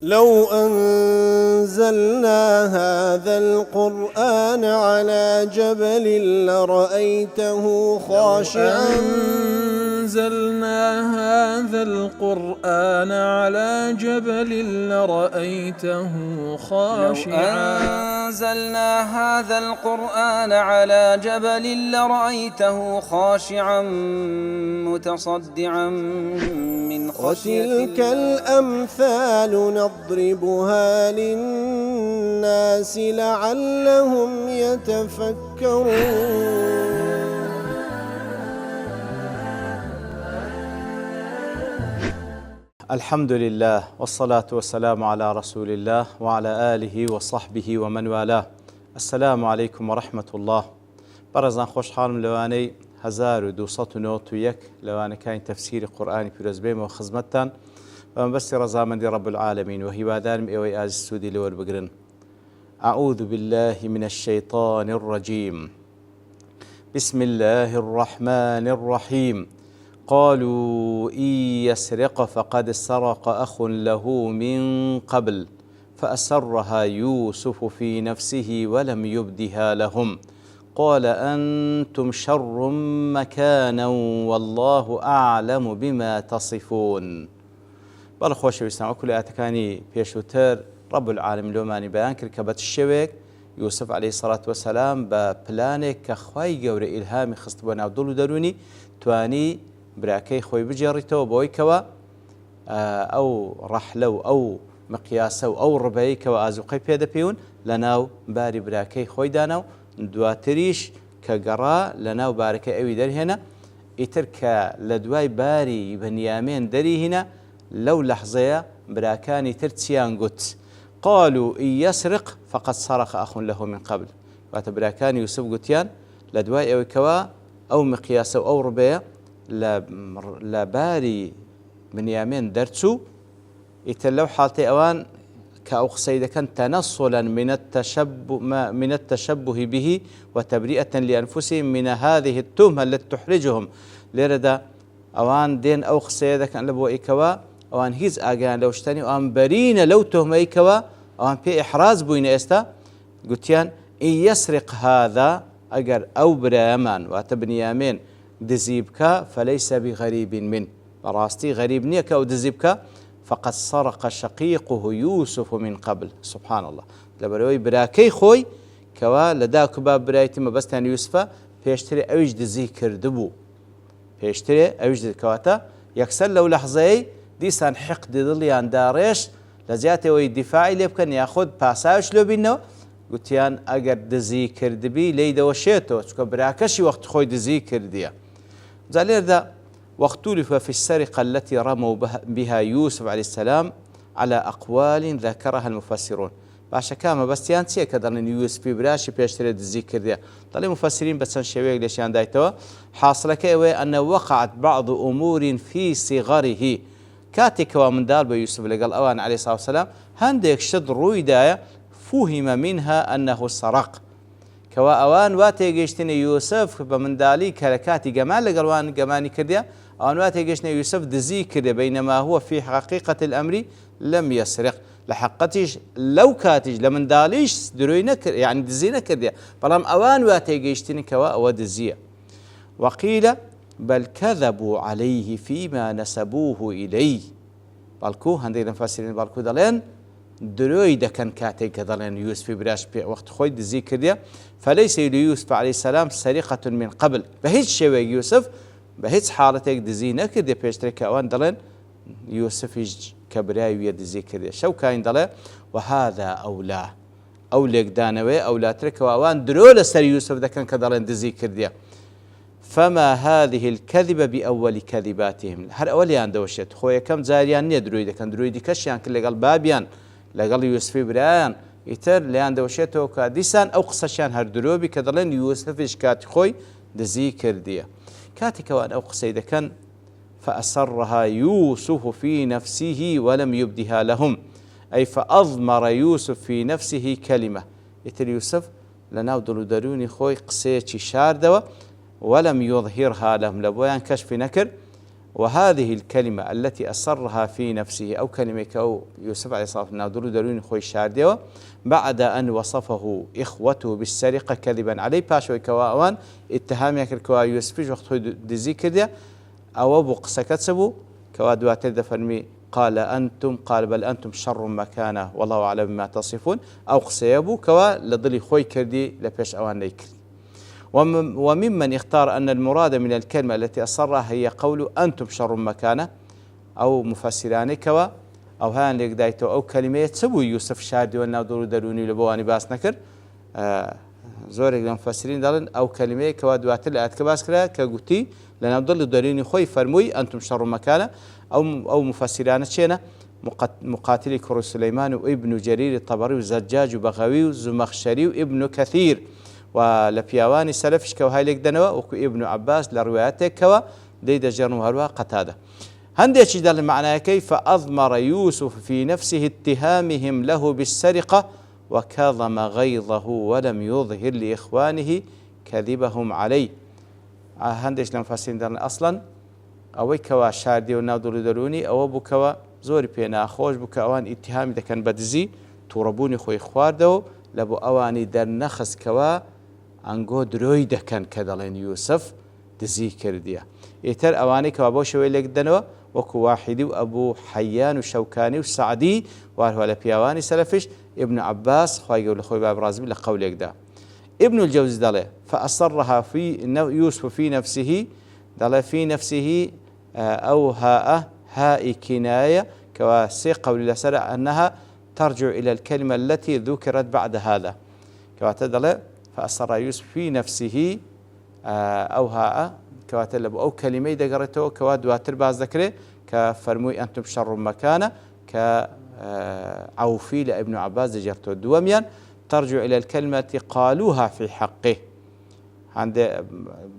لو أنزلنا هذا القرآن على جبل لرأيته خاشعا أنزلنا هذا القرآن على جبل لرأيته خاشعا أنزلنا هذا القرآن على جبل لرأيته خاشعا متصدعا من خشية وتلك الأمثال نضربها للناس لعلهم يتفكرون. الحمد لله والصلاة والسلام على رسول الله وعلى آله وصحبه ومن والاه. السلام عليكم ورحمة الله. برزان خوش حالم لواني 1291 لواني كاين تفسير قرآن في رزبيم وخزمتان ومبسي رزامندي رب العالمين وهي وادان ايوي آز السودي لول بقرن. أعوذ بالله من الشيطان الرجيم. بسم الله الرحمن الرحيم. قالوا إن يسرق فقد سرق أخ له من قبل فأسرها يوسف في نفسه ولم يبدها لهم قال أنتم شر مكانا والله أعلم بما تصفون. بەڵێ خۆشەویستان وەکو لە ئاەتەکانی پێشووتر رب العالمین لۆمانی بەیان کرد کە بە شێوێک یوسف عەلەیهی سەڵات وەسەلام بە پلانێک کە خوای گەورە ئیلهامی خست بۆ ناو دڵ و دەرونی توانی براکەی خۆی بجێڕیتەوە بۆی کەوە ئەو ڕەحلە و ئەو مقیاسە و ئەو ڕبەیەی کەوە ئازوقەی پێدەپێون لە ناو باری براکەی خۆی دانا و دواتریش کە گەڕا لە ناو بارەکەی ئەوی دەرهێنا ئیتر کە لە دوای باری بەنیامێن دەریهێنا لەو لەحزەیە براکانی تر چیان گوت قالوا إن يسرق فقد سرق أخ له من قبل. واتە براکانی یوسف گوتیان لە دوای ئەوەی کەوە ئەو مقیاسە و ئەو ڕبەیە لە باری بنیامێن دەرچوو ئیتر لەو حاڵتەی ئەوان کە ئەو قسەی دەکەن تەنەسڵا من التشبه به وتبرئة لأنفسهم من هذه التهمة التي تحرجهم. لێرەدا ئەوان دێن ئەو قسەیە دەکەن لە بۆ ئەیکەوە ئەوان هیچ ئاگیان لەو شتانی ئەوان بەرینە لەو تۆهمەیکەوە ئەوان پێ ئیحراز بووینە ئێستا گوتیان ئین یەسرق هذا ئەگەر ئەو برایەمان واتە بنیامێن دزی بکە فەلەیسە بغەریب من بەڕاستی غەریب نییە کە ئەو دزی بکە فقد سرق شقيقه يوسف من قبل. سبحان الله. لەبەرەوەی براکەی خۆی کەوا لە داکوبا برایەتی مەبەستیان یوسفە پێشترێ ئەویش دزی کردبوو پێشترێ ئەویش کەواتە یەکسەر لەو لەحزەیەی دیسان حقدی دڵیان داڕێش لە جیاتەوەی دیفاعی لێ بکەن یاخود پاساوش لێ بینەوە گوتیان ئەگەر دزی کردبی لێی دەوەشێتەوە چونکە براکەشی وەخت خۆی دزی کردیە. جا لێردا واختلف في السرقة التي رموا بها يوسف عليه السلام على أقوال ذكرها المفسرون. باشە کامە بەستیان چییە کە دەڵێن یوسفی براشی پێشترێ دزی کردیە؟ دەڵێ مفسرین بە چەند شێوەیەک لێشیان دایتەوە. حاصلەکە ئەوەیە ئەنە وقعت بعض أمور في صغره. کاتێکەوە منداڵ بە یوسف لەگەڵ ئەوان عەلەیهی سەڵات وسەلام هەندێک شت ڕوویدایە فوهمە منها أنه سرق کەوا ئەوان وا تێگەیشتنە یوسف بە منداڵی کە لە کاتی گەمان لەگەڵوان گەمانی کردیە ئەوان وا تێگەیشتنە یوسف دزی کردێ بەینەما هو في حقيقة الأمر لم يسرق. لە حقەتیش لەو کاتیش لە منداڵیش دروی نەکرد یعنی دزی نەکردیە بەڵام ئەوان وا تێگەیشتنی کەوا ئەوە دزیە. وقيل بل كذبوا عليه فيما نسبوه إليه. بەڵکو هەندێک لە مفەسرین بەڵکو دەڵێن دروی دەکەن کاتێک کە دەڵێن یوسفی براش پێ وەخت خۆی دزی کردیە فليس ليوسف عليه السلام سرقة من قبل. بە هیچ شێوەیەک یوسف بە هیچ حاڵەتێک دزی نەکردێ پێشترێک کە ئەوان دەڵێن یوسفیش کە برای ویە دزی کردێ. شەوکاین دەڵێ وهذا ئەولا ئەو لێکدانەوەی ئەولاترێکەوە ئەوان درۆ لەسەر یوسف دەکەن کە دەڵێن دزی کردیە. فما هذه الكذبة بأول كذباتهم. هەر ئەوە لیان دەوەشێت خۆ یەکەم جاریان نییە دروی دەکەن دروی دیکەشیان کرد لەگەڵ بابیان لەگەڵ یوسفی برایان ئیتر لیان دەوەشێتەوە کە دیسان ئەو قسەشیان هەر درۆبی کە دەڵێن یوسفیش کاتی خۆی دزی کردیە. کاتێکەوان ئەو قسەی دەکەن فأسرها يوسف في نفسه ولم يبدها لهم أي فأضمر يوسف في نفسه كلمة. ئیتر یوسف لەناو دڵ و دەرونی خۆی قسەیەکی شاردەوە ولم يظهرها لهم لە بۆیان کەشفی نەکرد وهذه الكلمة التي أسرها في نفسه أو كلمة كأو يوسف عليه الصلاة والسلام درو دروني خوي شارديو بعد أن وصفه إخوته بالسرقة كذبا عليه باشوي كواوان اتهام يكر كوا يوسف وقت دزي كرديا أو أبو قسكتسبو كوا دواتر دفرمي قال بل أنتم شر مكانه والله أعلم بما تصفون أو قسيبو كوا لضلي خوي كردي لبيش أوان ليكر. وممن اختار أن المراد من الكلمة التي أصرها هي قول أنتم شر مكانه أو مفسران كوا أو هان ليك دايتو أو كلمة تسبو يوسف شاردي والنا دورو دروني لبواني باس نكر زورك المفسرين دالن أو كلمة كوا دواتر لأت كباس كرا كقوتي لنا ضل دروني خوي فرموي أنتم شر مكانه أو مفسران تشينا مقاتلي كرو سليمان وابن جرير الطبري وزجاج وبغوي وزمخشري وابن كثير ولبياواني سلفش كوا هاي ليك دنوا وكو ابن عباس لرواياتك كوا ديد جرنو هروا قتاده هندي شي دل معناه كيف أضمر يوسف في نفسه اتهامهم له بالسرقة وكظم غيظه ولم يظهر لإخوانه كذبهم عليه. هنديش لم فاسين دل أصلا أوي كوا شاردي ونادر دروني أو أبو كوا زوري بينا خوش بك أوان اتهامي ده كان بدزي توربوني خوي خواردو لبو أواني در نخس كوا أنجو دروي ده كان كدلين يوسف دزي كرديا يتر أواني كوا بوشوي لك دنوا وكو واحدي وأبو حيان وشوكاني وسعدي وهو لبياواني سلفش ابن عباس خواهي يقول لخوي باب رازمي لقولك ده. ابن الجوزي دله فأصرها في يوسف في نفسه دله في نفسه أو هاء كناية كواسي قول الله سرع أنها ترجع إلى الكلمة التي ذكرت بعد هذا كواتدله فأصر يوسف في نفسه أو هاء كواتلب أو كلمة دقرته كوادواتر باز ذكره كفرموي أنتم شر مكانه كعوفي لابن عباس ذكرته دوميا ترجع إلى الكلمة قالوها في حقه عند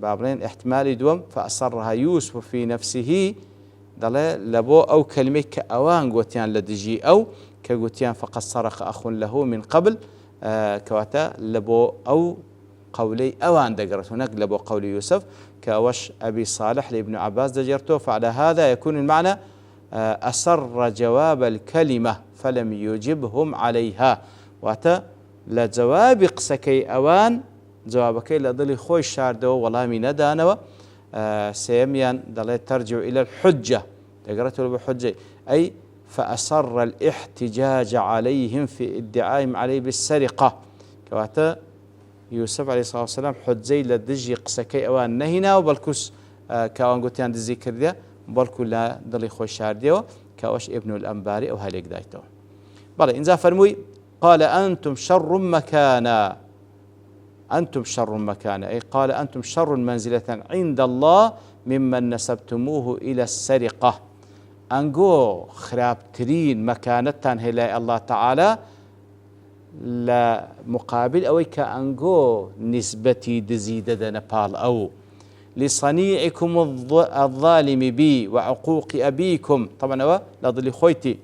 بابين احتمال دوم فأصرها يوسف في نفسه دله لبو أو كلمة كأوان قوتيان لدجي أو كقوتيان فقد سرق أخ له من قبل كواتا لبو أو قولي أوان دقرت هناك لبو قول يوسف كوش أبي صالح لابن عباس دجرته فعلى هذا يكون المعنى أسر جواب الكلمة فلم يجبهم عليها واتا لجواب قسكي أوان جوابكي لضلي خوي شاردو والله من ندانوا سيميان دلت ترجع إلى الحجة دقرته بحجة أي فأسر الاحتجاج عليهم في ادعائهم عليه بالسرقة كواتا يوسف عليه الصلاة والسلام حجي لدجي قسكي أوان نهينا وبالكوس كوان قلتيان دزي كرديا بلكو لا دلي خوش شارديو كوش ابن الأنباري أو هاليك دايتو بلى إنزا فرموي قال أنتم شر مكانا أنتم شر مكانا أي قال أنتم شر منزلة عند الله ممن نسبتموه إلى السرقة أنجو خرابترين مكانتان هلا الله تعالى لا مقابل أو كأنجو نسبتي دزيدة نبال أو لصنيعكم الظالم بي وعقوق أبيكم طبعا هو لضلي خويتي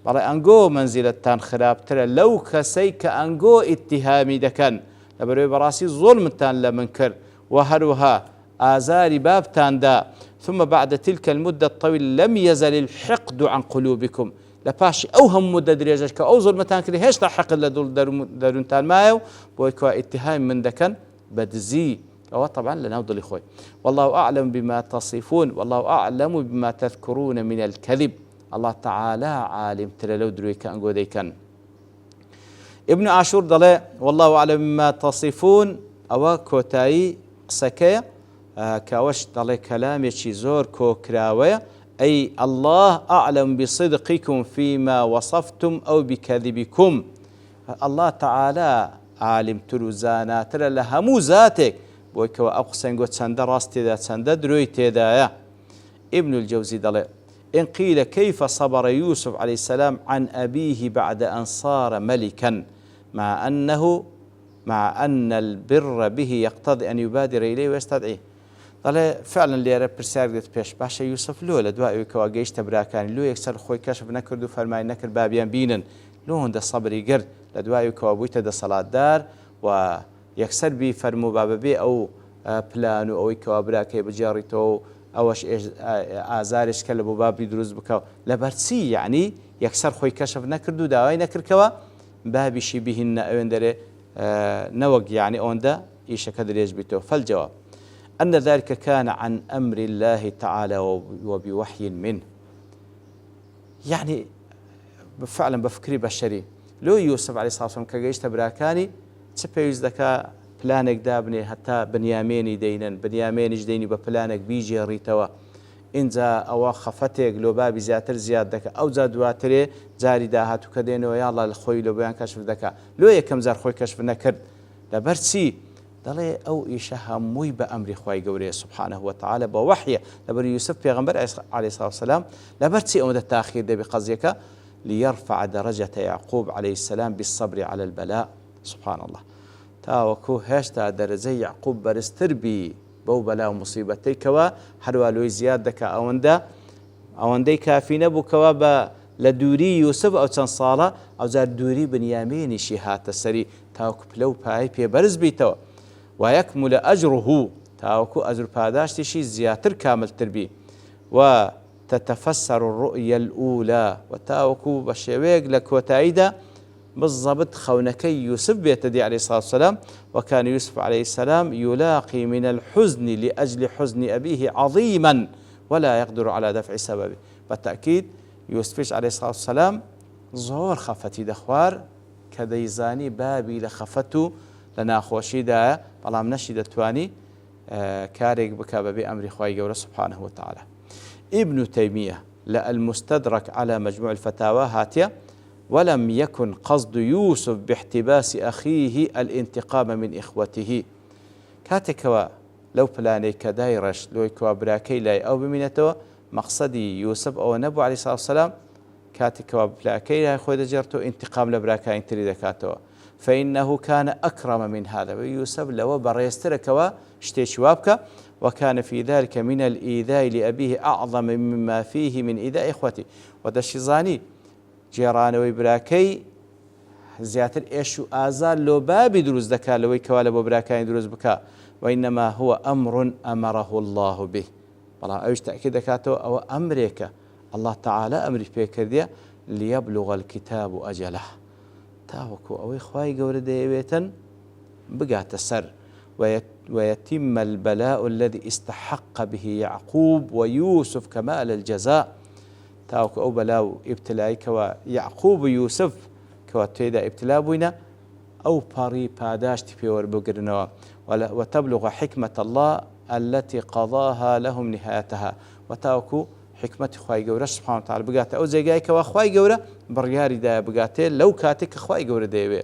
برا أنجو منزلتان خرابتر لو كسي كأنجو اتهامي دكان لبروي براسي ظلم تان لمنكر وهروها آزار باب تان دا ثم بعد تلك المدة الطويلة لم يزل الحقد عن قلوبكم لباش أوهم مدة دريجة كأو ظلمتان كده هيش حق لدول دارون تان مايو بويكوا اتهام من دكان بدزي أو طبعا لنوضل إخوي والله أعلم بما تصفون والله أعلم بما تذكرون من الكذب الله تعالى عالم تلالو دروي كان قودي كان ابن عاشور ضلي والله أعلم بما تصفون أو كوتاي قسكي كاوش ضلي كلامي زور كوكراوي أي الله أعلم بصدقكم فيما وصفتم أو بكذبكم الله تعالى عالم تلوزانا ترى لهمو ذاتك بويكوا أقسن قد سند راستي ذات سند درويتي ذايا ابن الجوزي ضلي إن قيل كيف صبر يوسف عليه السلام عن أبيه بعد أن صار ملكا مع أن البر به يقتضي أن يبادر إليه ويستدعيه ضلي فعلا اللي رب برسالة بيش باشا يوسف لو لدواء ويكوا جيش تبراكان لو يكسر خوي كشف نكردو فرماي نكر بابيان بينن لو هند الصبر يقر لدواء ويكوا بويتا دا صلاة دار و يكسر بي فرمو بابا بي أو بلانو أو كوابراكي بجاريتو ئەوەش ئازارش کە لە بۆ بابی دروست بکەوە لەبەرچی یعنی یەکسەر خۆی کەشف نەکرد و داوای نەکردکەوە بابیشی بهینە ئەوێن دەرێ نەوەک یعنی ئەوەندە ئیشەکە درێژ بیتەوە. فالجواب أن ذلك كان عن أمر الله تعالى وبوحي منه. يعني فعلا بفكري بشري لو يوسف عليه الصلاة والسلام كجيش تبراكاني تبيز ذكاء بلانك دابني حتى بنياميني دينا بنيامينش ديني ببلانك بيجي ريتوا إنزا أو خفتك لو بابي زياتر زياد ذكاء أو زاد واتري زاري داهاتو كدينو يا الله الخوي لو بيان كشف ذكاء لو يكم زار خوي كشف نكرد لبرسي دڵێ ئەو ئیشە هەمووی بە ئەمری خوای گەورەیە سبحانه وتعالى بە وحیە لەبەر یوسف پێغەمبەر عليه الصلاة والسلام لەبەرچی ئەوەندە تاخیر دەبێ قەزیەکە ليرفع درجة يعقوب عليه السلام بالصبر على البلاء سبحان الله تاوەکو هێشتا دەرەجەی یعقوب بەرزتر بی بەو بەلا و موسیبەتەیکەوە هەروە لۆی زیاد دەکا ئەوەندەی کافی نەبووکەوە بە لە دووری یوسف ئەو چەند ساڵە ئەوجار دووری بنیامینیشی هاتە سەری تاوەکو پلە و پای پێبەرز بیتەوە ويكمل أجره تاوكو أجر پاداشتشي زياتر كامل تربي وتتفسر الرؤيا الأولى وتاوكو بشويق لكوتايدا بالضبط خونكي يوسف بيتدي عليه الصلاة والسلام وكان يوسف عليه السلام يلاقي من الحزن لأجل حزن أبيه عظيما ولا يقدر على دفع سببه. بالتأكيد يوسف عليه الصلاة والسلام زور خفتي دخوار كديزاني بابي لخفتو لنا خوشيدا بلام نشيد تواني كاريك بكا بأمر خواي جورا سبحانه وتعالى. ابن تيمية المستدرك على مجموع الفتاوى هاتيا ولم يكن قصد يوسف باحتباس أخيه الانتقام من إخوته كاتكوا لو بلاني كدايرش لو يكوا براكي لاي أو بمينتوا مقصدي يوسف أو نبو عليه الصلاة والسلام كاتكوا براكي لاي خوي دجرتو انتقام لبراكاين تريد كاتوا فإنه كان أكرم من هذا ويوسف لو بريسترك واشتيشوابك وكان في ذلك من الإيذاء لأبيه أعظم مما فيه من إيذاء إخوته ودشيزاني جيران ويبراكي زياتر إيشو آزار لو بابي دروز دكا لو يكوال ببراكاين دروز بكا وإنما هو أمر أمره الله به بلا أوش تأكيد كاتو أو أمريكا الله تعالى أمري بيكرديا ليبلغ الكتاب أجله تاوكو أو إخواي قول ديويتا بقات السر ويتم البلاء الذي استحق به يعقوب ويوسف كمال الجزاء تاوكو أو بلاو ابتلاي كوا يعقوب ويوسف كوا تيدا ابتلاء بوينا أو باري باداش تبيور بقرنوا وتبلغ حكمة الله التي قضاها لهم نهايتها وتاوكو حكمة خواي قورة سبحانه وتعالى بقات أو زيقاي كوا خواي قورة برياري دا بقاتي لو كاتك خواي قورة دايوي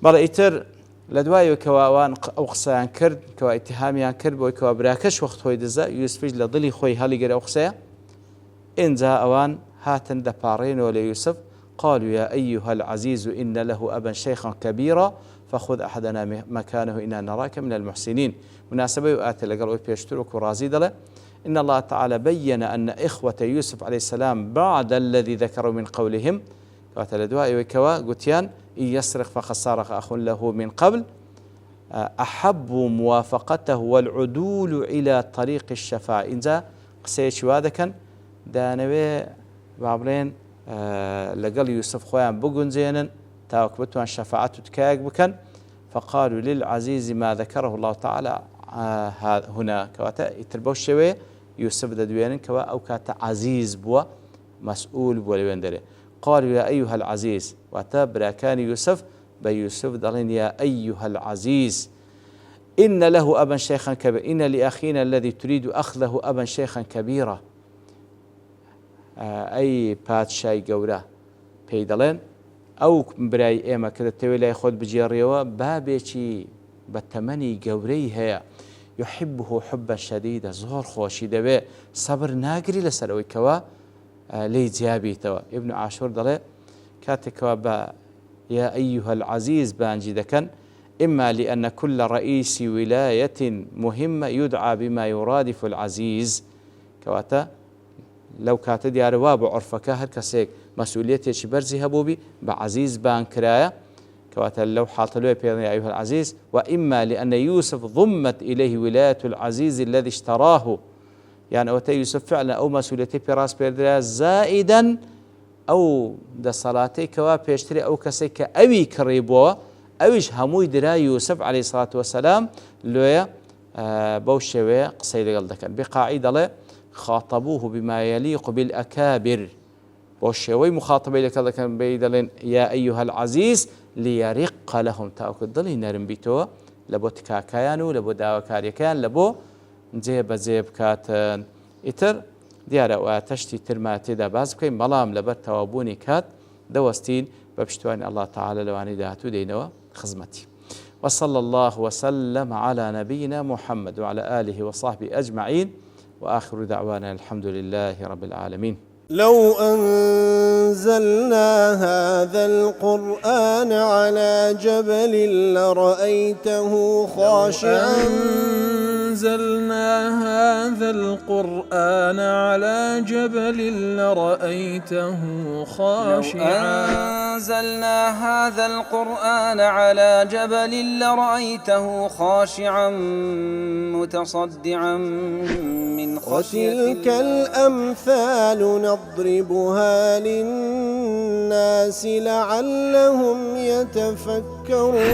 بلا إتر لدوايو كواوان أو قصيان كرد كوا اتهاميان كرد بوي كوا براكش وقت خوي دزا يوسفيج لضلي خوي هالي قرأ أو قصيا إنزا أوان هاتن دبارين ولا يوسف قالوا يا أيها العزيز إن له أبا شيخا كبيرا فخذ أحدنا مكانه إنا نراك من المحسنين مناسبة يؤتي لقلوا بيشترك ورازي دله إن الله تعالى بين أن إخوة يوسف عليه السلام بعد الذي ذكروا من قولهم قاتل دواء وكوا قتيان إن يسرق فقد سرق أخ له من قبل أحبوا موافقته والعدول إلى طريق الشفاعة إنزا قسيش وادكا دانوي بابرين لقل يوسف خوان بقون زينا تاوكبتوا عن شفاعته تكاك بكن فقالوا للعزيز ما ذكره الله تعالى هنا كواتا يتربو الشوية يوسف دادوين كوا أو كاتا عزيز بوا مسؤول بوا لوين قالوا يا أيها العزيز واتبرا كان يوسف بيوسف دارين يا أيها العزيز إن له أبا شيخا كبيرا إن لأخينا الذي تريد أخذه أبا شيخا كبيرا أي باتشاي قورا بيدلين أو براي إيما كذا تويلا يخد بجيريوا بابيشي بتمني قوري هي يحبه حبا شديدا زور خوشي دبي صبر ناقري لسروي كوا لي جابي توا ابن عاشور دله كاتكوا با يا أيها العزيز بانجي دكن إما لأن كل رئيس ولاية مهمة يدعى بما يرادف العزيز كواتا لو كانت ديار واب عرفك هر كسيك مسؤوليتي برزي هبوبي بعزيز بان كرايا كواتە لەو حاڵتەلوێ پێڵێ يا أيها العزيز وإما لأن يوسف ضمت إليه ولاية العزيز الذي اشتراه يعني أوتى يوسف فعلا أو مسؤوليتي براس بيردرا زائدا أو دا صلاتي كوا بيشتري أو كسيك أوي كريبوا أويش هموي درا يوسف عليه الصلاة والسلام لويا بوشوية قصيدة قلدك بقاعدة له خاطبوه بما يليق بالأكابر بوشوي مخاطبة لك كان بيدلين يا أيها العزيز ليرق لهم تأكد ضلي نرم بيتوا لبو تكاكيانو لبو داوكاريكان لبو جيب كاتن إتر دیارە و تشتی ترما تێدا باز بکەین بەڵام لەبەر تەوابوونی کات دەوەستین بە پشتیوانی الله تعالى لەوانەی داهاتوو دێنەوە خزمەتی وصلى الله وسلم على نبينا محمد وعلى آله وصحبه أجمعين وآخر دعوانا الحمد لله رب العالمين. لو أنزلنا هذا القرآن على جبل لرأيته خاشعا أنزلنا هذا القرآن على جبل لرأيته خاشعا أنزلنا هذا القرآن على جبل لرأيته خاشعا متصدعا من خشية وتلك الأمثال نضربها للناس لعلهم يتفكرون